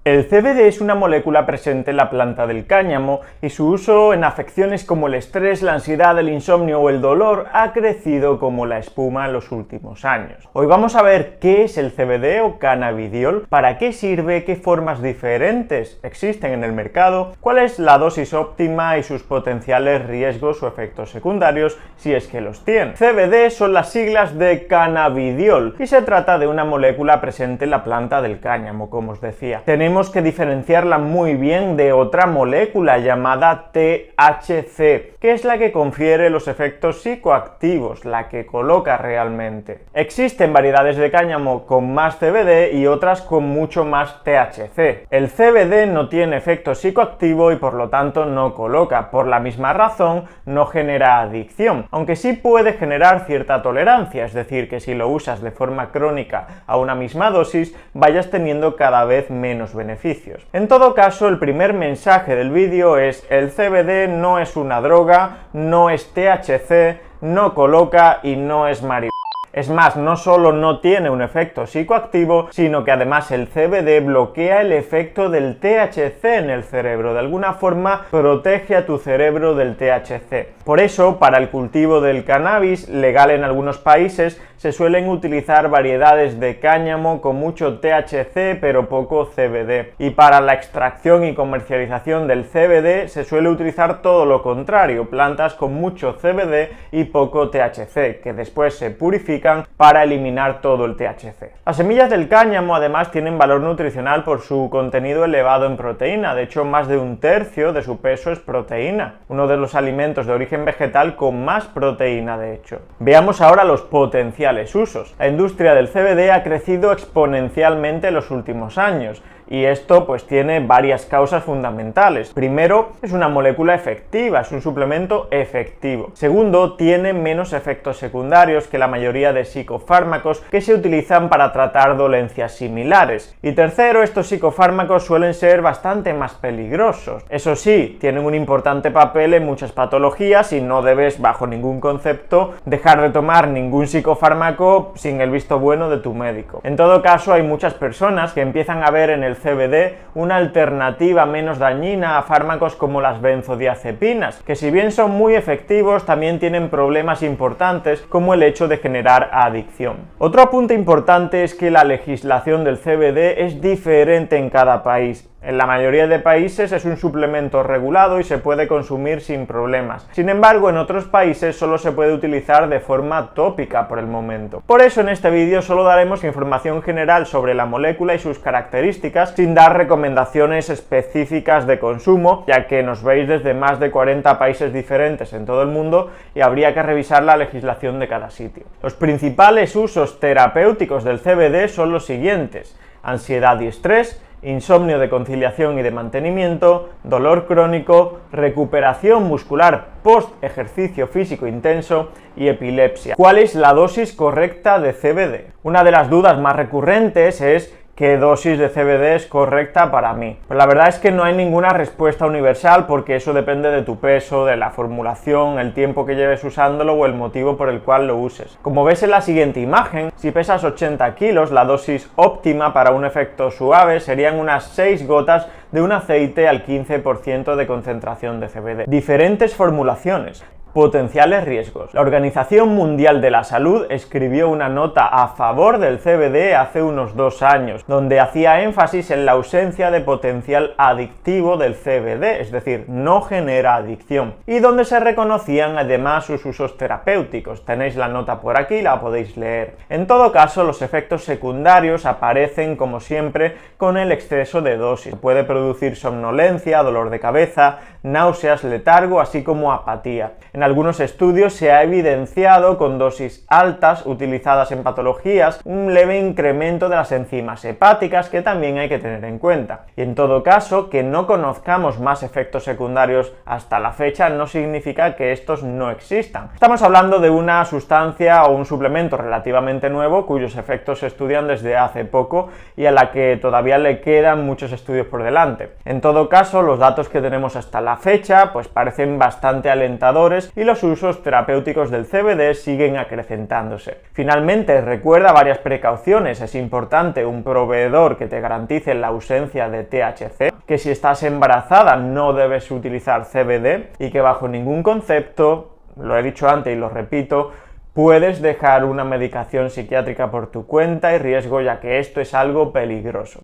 El CBD es una molécula presente en la planta del cáñamo y su uso en afecciones como el estrés, la ansiedad, el insomnio o el dolor ha crecido como la espuma en los últimos años. Hoy vamos a ver qué es el CBD o cannabidiol, para qué sirve, qué formas diferentes existen en el mercado, cuál es la dosis óptima y sus potenciales riesgos o efectos secundarios si es que los tiene. CBD son las siglas de cannabidiol y se trata de una molécula presente en la planta del cáñamo, como os decía. Tenemos que diferenciarla muy bien de otra molécula llamada THC, que es la que confiere los efectos psicoactivos, la que coloca realmente. Existen variedades de cáñamo con más CBD y otras con mucho más THC. El CBD no tiene efecto psicoactivo y por lo tanto no coloca. Por la misma razón no genera adicción, aunque sí puede generar cierta tolerancia, es decir, que si lo usas de forma crónica a una misma dosis, vayas teniendo cada vez menos beneficios. En todo caso, el primer mensaje del vídeo es: el CBD no es una droga, no es THC, no coloca y no es marihuana. Es más, no solo no tiene un efecto psicoactivo, sino que además el CBD bloquea el efecto del THC en el cerebro. De alguna forma protege a tu cerebro del THC. Por eso, para el cultivo del cannabis, legal en algunos países, se suelen utilizar variedades de cáñamo con mucho THC pero poco CBD. Y para la extracción y comercialización del CBD se suele utilizar todo lo contrario, plantas con mucho CBD y poco THC, que después se purifican para eliminar todo el THC. Las semillas del cáñamo además tienen valor nutricional por su contenido elevado en proteína. De hecho, más de un tercio de su peso es proteína, uno de los alimentos de origen vegetal con más proteína de hecho. Veamos ahora los potenciales usos. La industria del CBD ha crecido exponencialmente en los últimos años. Y esto pues tiene varias causas fundamentales. Primero, es una molécula efectiva, es un suplemento efectivo. Segundo, tiene menos efectos secundarios que la mayoría de psicofármacos que se utilizan para tratar dolencias similares. Y tercero, estos psicofármacos suelen ser bastante más peligrosos. Eso sí, tienen un importante papel en muchas patologías y no debes bajo ningún concepto dejar de tomar ningún psicofármaco sin el visto bueno de tu médico. En todo caso, hay muchas personas que empiezan a ver en el CBD una alternativa menos dañina a fármacos como las benzodiazepinas, que si bien son muy efectivos, también tienen problemas importantes como el hecho de generar adicción. Otro apunte importante es que la legislación del CBD es diferente en cada país. En la mayoría de países es un suplemento regulado y se puede consumir sin problemas. Sin embargo, en otros países solo se puede utilizar de forma tópica por el momento. Por eso en este vídeo solo daremos información general sobre la molécula y sus características, sin dar recomendaciones específicas de consumo, ya que nos veis desde más de 40 países diferentes en todo el mundo y habría que revisar la legislación de cada sitio. Los principales usos terapéuticos del CBD son los siguientes: ansiedad y estrés, insomnio de conciliación y de mantenimiento, dolor crónico, recuperación muscular post ejercicio físico intenso y epilepsia. ¿Cuál es la dosis correcta de CBD? Una de las dudas más recurrentes es: ¿qué dosis de CBD es correcta para mí? Pues la verdad es que no hay ninguna respuesta universal, porque eso depende de tu peso, de la formulación, el tiempo que lleves usándolo o el motivo por el cual lo uses. Como ves en la siguiente imagen, si pesas 80 kilos, la dosis óptima para un efecto suave serían unas 6 gotas de un aceite al 15% de concentración de CBD. Diferentes formulaciones. Potenciales riesgos. La Organización Mundial de la Salud escribió una nota a favor del CBD hace unos 2 años, donde hacía énfasis en la ausencia de potencial adictivo del CBD, es decir, no genera adicción, y donde se reconocían además sus usos terapéuticos. Tenéis la nota por aquí, la podéis leer. En todo caso, los efectos secundarios aparecen, como siempre, con el exceso de dosis. Puede producir somnolencia, dolor de cabeza, náuseas, letargo, así como apatía. En algunos estudios se ha evidenciado con dosis altas utilizadas en patologías un leve incremento de las enzimas hepáticas, que también hay que tener en cuenta. Y en todo caso, que no conozcamos más efectos secundarios hasta la fecha no significa que estos no existan. Estamos hablando de una sustancia o un suplemento relativamente nuevo cuyos efectos se estudian desde hace poco y a la que todavía le quedan muchos estudios por delante. En todo caso, los datos que tenemos hasta la fecha pues parecen bastante alentadores aplicaciones y los usos terapéuticos del CBD siguen acrecentándose. Finalmente, recuerda varias precauciones. Es importante un proveedor que te garantice la ausencia de THC, que si estás embarazada no debes utilizar CBD y que bajo ningún concepto, lo he dicho antes y lo repito, puedes dejar una medicación psiquiátrica por tu cuenta y riesgo, ya que esto es algo peligroso.